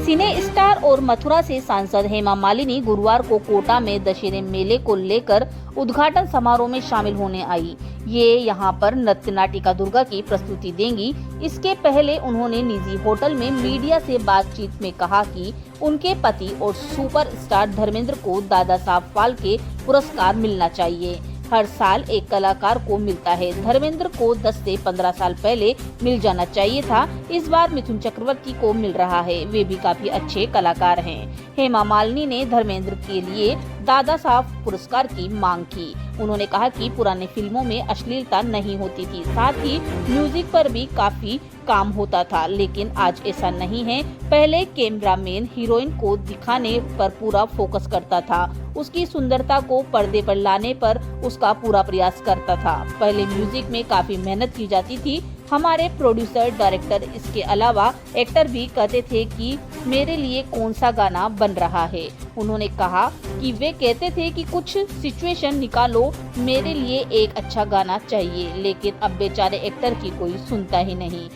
सिने star और मथुरा से सांसद हेमा मालिनी गुरुवार को कोटा में दशहरे मेले को लेकर उद्घाटन समारोह में शामिल होने आई। ये यहां पर नृत्य नाटिका दुर्गा की प्रस्तुति देंगी। इसके पहले उन्होंने निजी होटल में मीडिया से बातचीत में कहा कि उनके पति और सुपरस्टार धर्मेंद्र को दादा साहब फाल्के पुरस्कार मिलना चाहिए। हर साल एक कलाकार को मिलता है, धर्मेंद्र को 10 से 15 साल पहले मिल जाना चाहिए था। इस बार मिथुन चक्रवर्ती को मिल रहा है, वे भी काफी अच्छे कलाकार हैं। हेमा मालिनी ने धर्मेंद्र के लिए दादा साहब पुरस्कार की मांग की। उन्होंने कहा कि पुराने फिल्मों में अश्लीलता नहीं होती थी, साथ ही म्यूजिक पर भी काफी काम होता था, लेकिन आज ऐसा नहीं है। पहले कैमरामैन हीरोइन को दिखाने पर पूरा फोकस करता था, उसकी सुंदरता को पर्दे पर लाने पर उसका पूरा प्रयास करता था। पहले म्यूजिक में काफी मेहनत की जाती थी। हमारे प्रोड्यूसर, डायरेक्टर, इसके अलावा एक्टर भी कहते थे कि मेरे लिए कौन सा गाना बन रहा है। उन्होंने कहा कि वे कहते थे कि कुछ सिचुएशन निकालो, मेरे लिए एक अच्छा गाना चाहिए, लेकिन अब बेचारे एक्टर की कोई सुनता ही नहीं।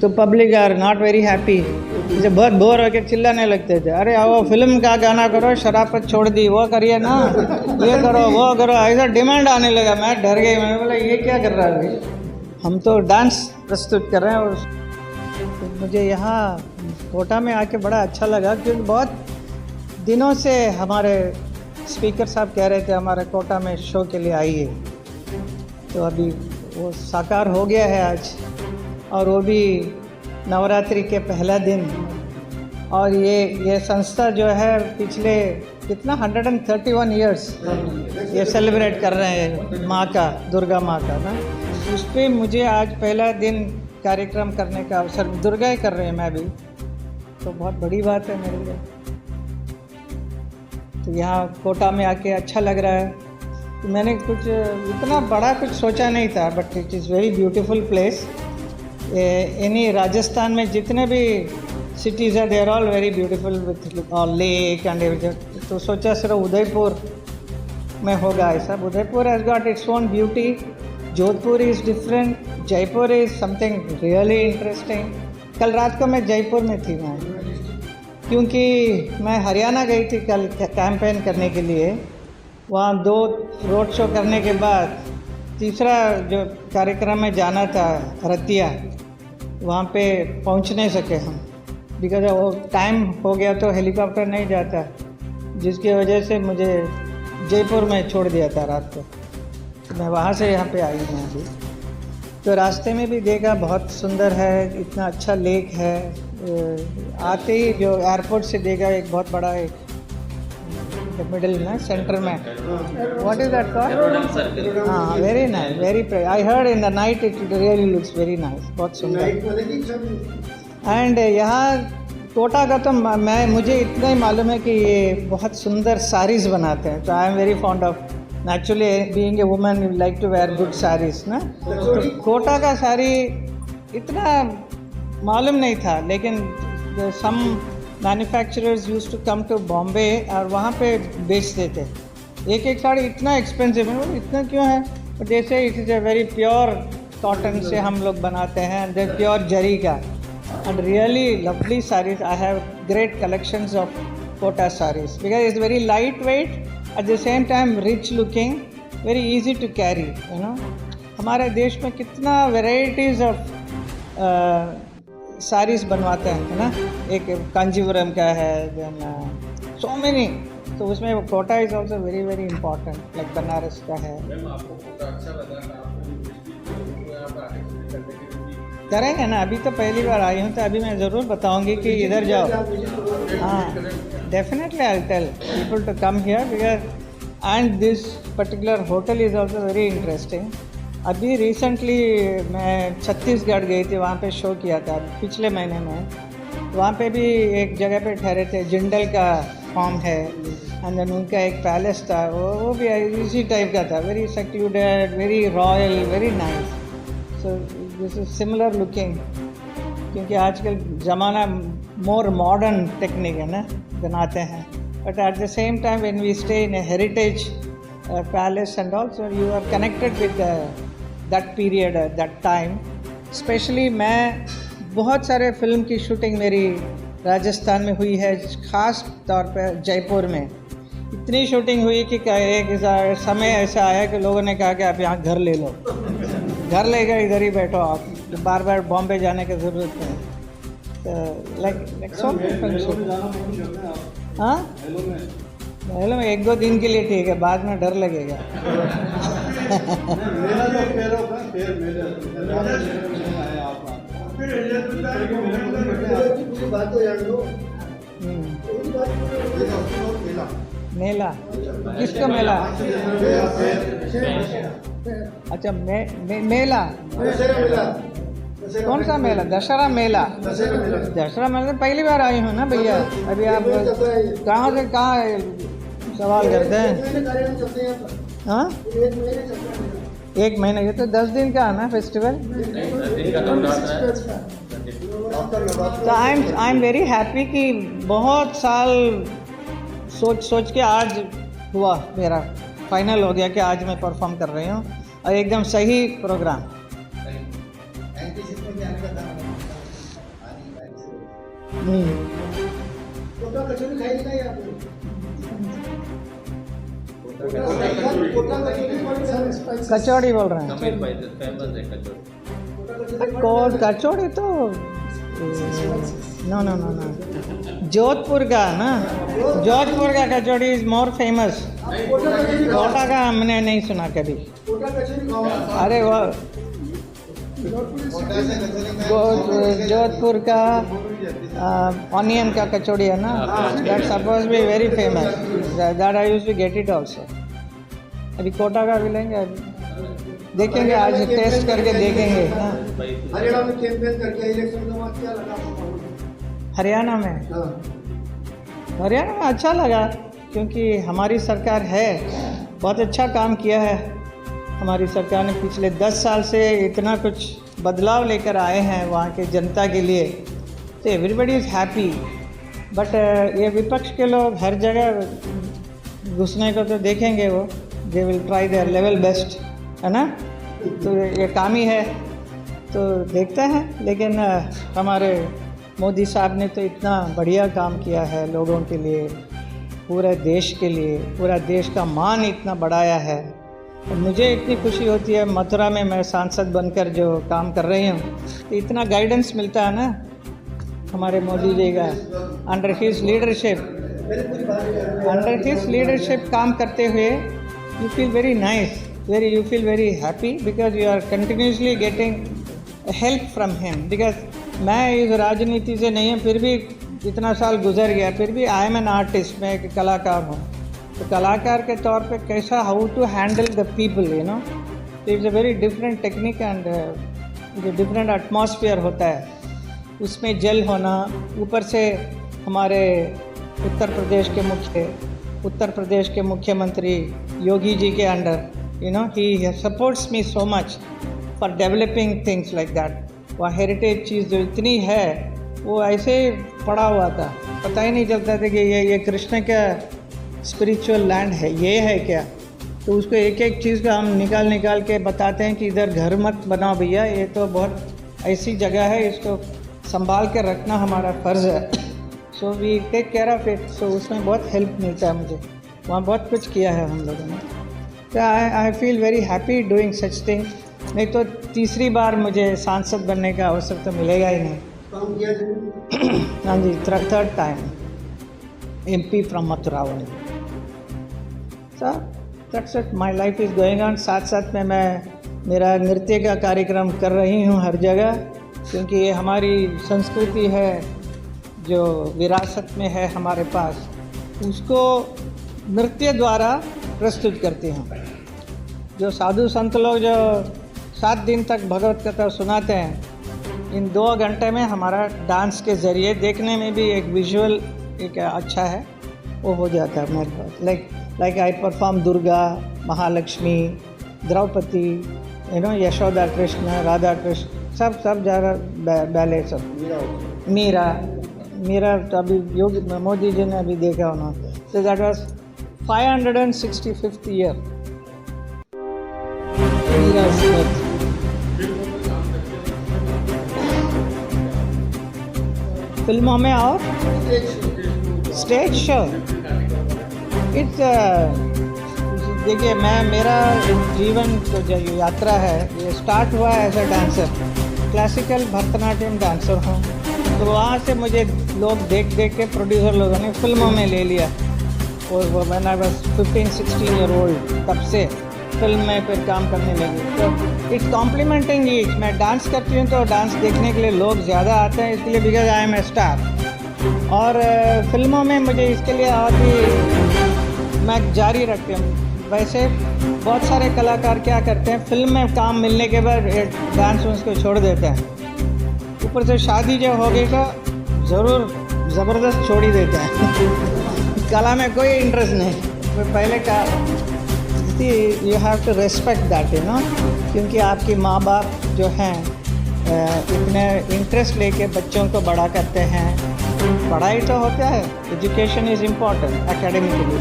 तो public are not very happy. मुझे बहुत बोर होकर चिल्लाने लगते थे, अरे आओ फिल्म का गाना करो, शराफत छोड़ दी, वो करिए ना, ये करो वो करो, ऐसा डिमांड आने लगा। मैं डर गई, मैंने बोला ये क्या कर रहा है, हम तो डांस प्रस्तुत कर रहे हैं। और तो मुझे यहाँ कोटा में आके बड़ा अच्छा लगा, क्योंकि बहुत दिनों से हमारे स्पीकर साहब कह रहे थे हमारे कोटा में शो के लिए आइए, तो अभी वो साकार हो गया है आज, और वो भी नवरात्रि के पहला दिन। और ये संस्था जो है पिछले कितना 131 इयर्स ये सेलिब्रेट कर रहे हैं माँ का, दुर्गा माँ का ना। उस पर मुझे आज पहला दिन कार्यक्रम करने का अवसर, दुर्गा ही कर रहे हैं मैं भी, तो बहुत बड़ी बात है मेरे लिए। तो यहाँ कोटा में आके अच्छा लग रहा है। तो मैंने कुछ इतना बड़ा कुछ सोचा नहीं था, but it is very beautiful place. यानी राजस्थान में जितने भी सिटीज़ हैं, they are all very beautiful with lake and everything. तो सोचा सिर्फ उदयपुर में होगा ऐसा। Udaipur has got its own beauty, Jodhpur is different, Jaipur is something really interesting. कल रात को मैं जयपुर में थी मैं, क्योंकि मैं हरियाणा गई थी कल कैंपेन करने के लिए। वहाँ 2 रोड शो करने के बाद तीसरा जो कार्यक्रम में जाना था रतिया, वहाँ पे पहुँच नहीं सके हम, बिकॉज वो टाइम हो गया तो हेलीकॉप्टर नहीं जाता, जिसकी वजह से मुझे जयपुर में छोड़ दिया था रात को। तो मैं वहाँ से यहाँ पे आई हूँ अभी। तो रास्ते में भी देखा, बहुत सुंदर है, इतना अच्छा लेक है। आते ही जो एयरपोर्ट से देखा एक बहुत बड़ा एक मिडिल में सेंटर में, व्हाट इज दैट कॉल्ड? हाँ, very nice, very I heard in the night it really looks very nice, बहुत सुंदर। एंड यहाँ कोटा का तो मुझे इतना ही मालूम है कि ये बहुत सुंदर साड़ीज़ बनाते हैं। तो I am very fond of, naturally being a woman you like to wear good saris ना। तो कोटा का साड़ी इतना मालूम नहीं था, लेकिन some manufacturers used to come to Bombay और वहाँ पे बेचते थे। एक साड़ी इतना एक्सपेंसिव है, इतना क्यों है? तो जैसे it is a very pure cotton से हम लोग बनाते हैं, एंड प्योर जरी का, and really lovely saris. I have great collections of Kota saris because it's very light weight, at the same time rich looking, very easy to carry, you know. हमारे देश में कितना वेराइटीज़ ऑफ साड़ीज बनवाते हैं, है ना। एक कांजीवरम का है, देन सो मेनी। तो उसमें Kota is also very very important, like Banaras का है। करेंगे ना, अभी तो पहली बार आई हूँ, तो अभी मैं ज़रूर बताऊँगी कि इधर जाओ। हाँ, definitely I tell people to come here, because and this particular hotel is also very interesting. अभी रिसेंटली मैं छत्तीसगढ़ गई थी, वहाँ पे शो किया था पिछले महीने में। वहाँ पे भी एक जगह पे ठहरे थे, जिंदल का फॉर्म है, एंड देन उनका एक पैलेस था, वो भी इसी टाइप का था, very secluded, very royal, very nice. So this is similar looking, क्योंकि आजकल ज़माना मोर मॉडर्न टेक्निक है ना, बनाते हैं, but at the same time when we stay in a heritage palace and also you are connected with that period, that time. Especially मैं बहुत सारे फिल्म की शूटिंग मेरी राजस्थान में हुई है, ख़ास तौर पे जयपुर में। इतनी शूटिंग हुई कि एक समय ऐसा आया कि लोगों ने कहा कि आप यहाँ घर ले लो, घर ले गए, इधर ही बैठो आप, बार बार बॉम्बे जाने की ज़रूरत नहीं। तो लाइक सो हाँ, हेलो में 1-2 दिन के लिए ठीक है, बाद में डर लगेगा। मेला, किसका मेला? अच्छा मेला, कौन सा मेला? दशहरा मेला। दशहरा मेला तो पहली बार आई हूँ ना भैया। अभी आप कहाँ से कहाँ सवाल करते हैं? हाँ, 1 महीना, ये तो 10 दिन का है ना फेस्टिवल। तो आई एम वेरी हैप्पी कि बहुत साल सोच के आज हुआ, मेरा फाइनल हो गया कि आज मैं परफॉर्म कर रही हूँ, और एकदम सही प्रोग्राम। कचौड़ी बोल रहे हैं? कचौड़ी तो नो, जोधपुर का ना, जोधपुर का कचौड़ी इज मोर फेमस। कोटा का हमने नहीं सुना कभी। अरे वो जोधपुर का ऑनियन का कचौड़ी है ना, that suppose be very famous, that I used to get it also. अभी कोटा का भी लेंगे, अभी देखेंगे, आज टेस्ट करके देखेंगे। हरियाणा में कैंपेन करके इलेक्शन का क्या लगा? हरियाणा में अच्छा लगा, क्योंकि हमारी सरकार है, बहुत अच्छा काम किया है हमारी सरकार ने। पिछले 10 साल से इतना कुछ बदलाव लेकर आए हैं वहाँ के जनता के लिए, तो एवरीबडी इज़ हैप्पी। बट ये विपक्ष के लोग हर जगह घुसने को तो देखेंगे, वो they will try their level best, है ना। तो ये काम ही है, तो देखते हैं। लेकिन हमारे मोदी साहब ने तो इतना बढ़िया काम किया है लोगों के लिए, पूरे देश के लिए, पूरा देश का मान इतना बढ़ाया है। और मुझे इतनी खुशी होती है, मथुरा में मैं सांसद बनकर जो काम कर रही हूँ, तो इतना गाइडेंस मिलता है ना हमारे मोदी जी का। अंडर हिज लीडरशिप काम करते हुए you feel very nice, you feel very happy, because you are continuously getting help from him. Because मैं इस राजनीति से नहीं हूँ, फिर भी इतना साल गुजर गया, फिर भी आई एम एन आर्टिस्ट, मैं एक कलाकार हूँ। तो कलाकार के तौर पे कैसा, how to handle the people, you know, it's a very different technique and जो डिफरेंट एटमॉस्फेयर होता है, उसमें जल होना, ऊपर से हमारे उत्तर प्रदेश के मुख्यमंत्री योगी जी के under, you know, he supports me so much for developing things like that. वह हेरिटेज चीज़ जो इतनी है, वो ऐसे ही पड़ा हुआ था, पता ही नहीं चलता था कि ये कृष्ण का स्पिरिचुअल लैंड है, ये है क्या। तो उसको एक एक चीज़ का हम निकाल के बताते हैं कि इधर घर मत बनाओ भैया, ये तो बहुत ऐसी जगह है, इसको संभाल कर रखना हमारा फ़र्ज़ है। So we take care of it. So उसमें बहुत हेल्प मिलता है मुझे, वहाँ बहुत कुछ किया है हम लोगों ने। तो I feel very happy doing such thing. नहीं तो तीसरी बार मुझे सांसद बनने का अवसर तो मिलेगा ही नहीं। हाँ जी, third time MP from Mathura only. So that's it, my life is going on. साथ साथ में मैं मेरा नृत्य का कार्यक्रम कर रही हूँ हर जगह, क्योंकि ये हमारी संस्कृति है जो विरासत में है हमारे पास, उसको नृत्य द्वारा प्रस्तुत करती हूँ। जो साधु संत लोग जो 7 दिन तक भगवत कथा सुनाते हैं, इन 2 घंटे में हमारा डांस के ज़रिए, देखने में भी एक विजुअल एक अच्छा है, वो हो जाता है मेरे पास। Like I perform Durga, Mahalakshmi, Draupadi, you know, Yashoda Krishna, Radha Krishna, सब जगह बैले, सब मीरा तो अभी योगी मोदी जी ने अभी देखा उन्होंने। So that was 565th year Meera Smith. फिल्मों में और स्टेज शो। इट्स देखिए, मेरा जीवन को जो यात्रा है ये स्टार्ट हुआ as a dancer, classical Bharatanatyam dancer हूँ। तो वहाँ से मुझे लोग देख के प्रोड्यूसर लोगों ने फिल्मों में ले लिया। और वो when I was 15-16 year old, तब से फिल्म में फिर काम करने लगी। तो इट्स कॉम्प्लीमेंटिंग ईच। मैं डांस करती हूँ तो डांस देखने के लिए लोग ज़्यादा आते हैं, इसलिए because I am a star. और फिल्मों में मुझे इसके लिए और भी मैं जारी रखती हूँ। वैसे बहुत सारे कलाकार क्या करते हैं, फिल्म में काम मिलने के बाद डांस उसको छोड़ देते हैं। ऊपर से शादी जो हो गई तो ज़रूर ज़बरदस्त छोड़ ही देते हैं। कला में कोई इंटरेस्ट नहीं। तो पहले का you have to respect that, you know, क्योंकि आपकी माँ बाप जो हैं इतने इंटरेस्ट लेके बच्चों को बड़ा करते हैं। पढ़ाई तो होता है, education is important academically,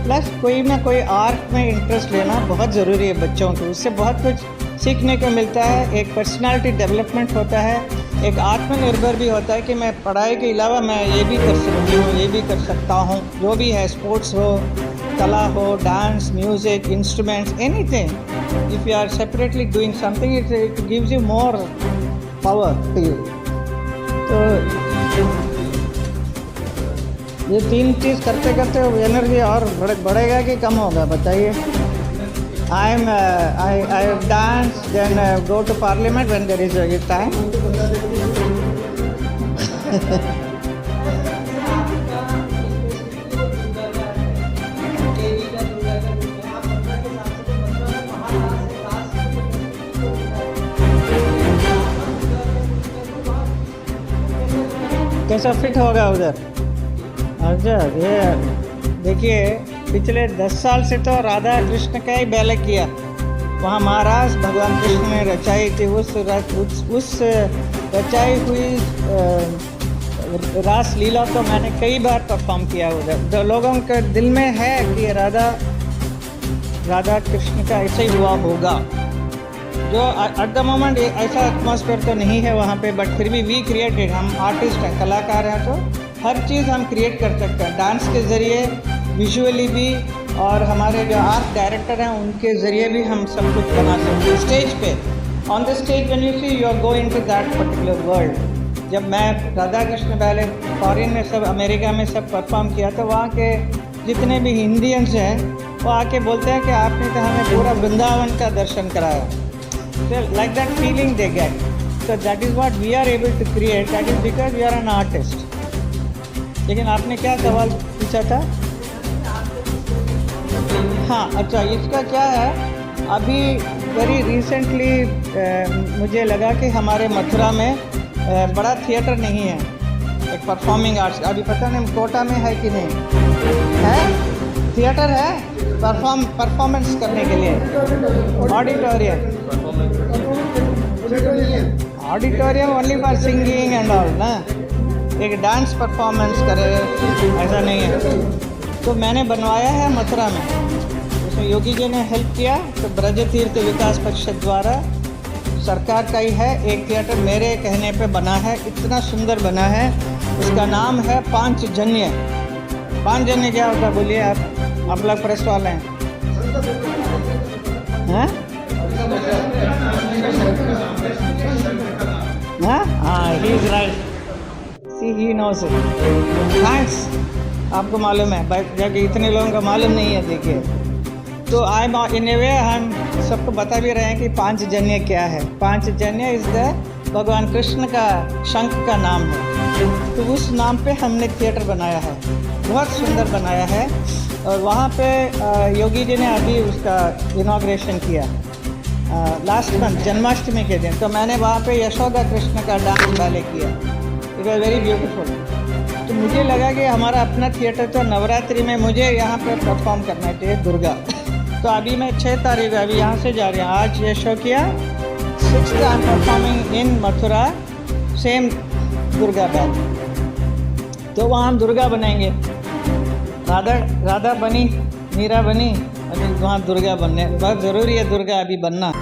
plus कोई ना कोई आर्ट में इंटरेस्ट लेना बहुत ज़रूरी है बच्चों को। उससे बहुत कुछ सीखने को मिलता है, एक पर्सनालिटी डेवलपमेंट होता है, एक आत्मनिर्भर भी होता है कि मैं पढ़ाई के अलावा मैं ये भी कर सकती हूँ, ये भी कर सकता हूँ। जो भी है, स्पोर्ट्स हो, कला हो, dance, music, instruments, anything. If you are separately doing something, it gives you more power to you. तो ये तीन चीज़ करते करते एनर्जी और बढ़ेगा कि कम होगा, बताइए। I dance, then go to parliament when there is a time. कैसा फिट होगा उधर? अच्छा, ये देखिए, पिछले 10 साल से तो राधा कृष्ण का ही बैले किया। वहाँ महाराज भगवान कृष्ण ने रचाई थी, उस रचाई हुई रास लीला तो मैंने कई बार परफॉर्म किया उधर। तो लोगों के दिल में है कि राधा कृष्ण का ऐसा ही हुआ होगा। जो एट द मोमेंट ऐसा एटमॉस्फेयर तो नहीं है वहाँ पे, बट फिर भी वी क्रिएटेड। हम आर्टिस्ट हैं, कलाकार हैं, तो हर चीज़ हम क्रिएट कर सकते हैं डांस के ज़रिए, विजुअली भी, और हमारे जो आर्ट डायरेक्टर हैं उनके ज़रिए भी हम सब कुछ बना सकते हैं। स्टेज पे, on the stage when you see, you are going to that particular world. जब मैं राधा कृष्ण बैले फॉरेन में, सब अमेरिका में सब परफॉर्म किया, तो वहाँ के जितने भी इंडियंस हैं वो आके बोलते हैं कि आपने तो हमें पूरा वृंदावन का दर्शन कराया। So like that feeling they get. So that is what we are able to create. That is because we are an artist. लेकिन आपने क्या सवाल पूछा था? हाँ, अच्छा, इसका क्या है, अभी वेरी रिसेंटली मुझे लगा कि हमारे मथुरा में बड़ा थिएटर नहीं है, एक परफॉर्मिंग आर्ट्स। अभी पता नहीं कोटा में है कि नहीं है, थिएटर है परफॉर्मेंस करने के लिए, auditorium only for singing and all ना, एक डांस परफॉर्मेंस करे ऐसा नहीं है। तो मैंने बनवाया है मथुरा में, उसमें योगी जी ने हेल्प किया। तो ब्रज तीर्थ विकास परिषद द्वारा, सरकार का ही है, एक थिएटर मेरे कहने पे बना है, इतना सुंदर बना है। उसका नाम है पांचजन्य। पांचजन्य क्या होता है बोलिए आप लोग प्रेस वाले हैं? हाँ, he is right, see he knows it. Thanks, आपको मालूम है, जबकि इतने लोगों को मालूम नहीं है। देखिए, तो आई इन ए वे हम सबको बता भी रहे हैं कि पांचजन्य क्या है। पांचजन्य इज द भगवान कृष्ण का शंख का नाम है। तो उस नाम पे हमने थिएटर बनाया है, बहुत सुंदर बनाया है। और वहाँ पे योगी जी ने अभी उसका इनॉग्रेशन किया लास्ट मंथ, जन्माष्टमी के दिन। तो मैंने वहाँ पे यशोदा कृष्ण का डांस बैले किया। It was very beautiful. तो मुझे लगा कि हमारा अपना थिएटर, तो नवरात्रि में मुझे यहाँ पे परफॉर्म करना चाहिए, दुर्गा। तो अभी मैं 6 तारीख अभी यहाँ से जा रही हूँ। आज ये शो किया, 6th I am performing in Mathura, same Durga बैल। तो वहाँ हम दुर्गा बनाएंगे। राधा बनी, मीरा बनी, अभी वहाँ दुर्गा बनने बहुत ज़रूरी है, दुर्गा अभी बनना।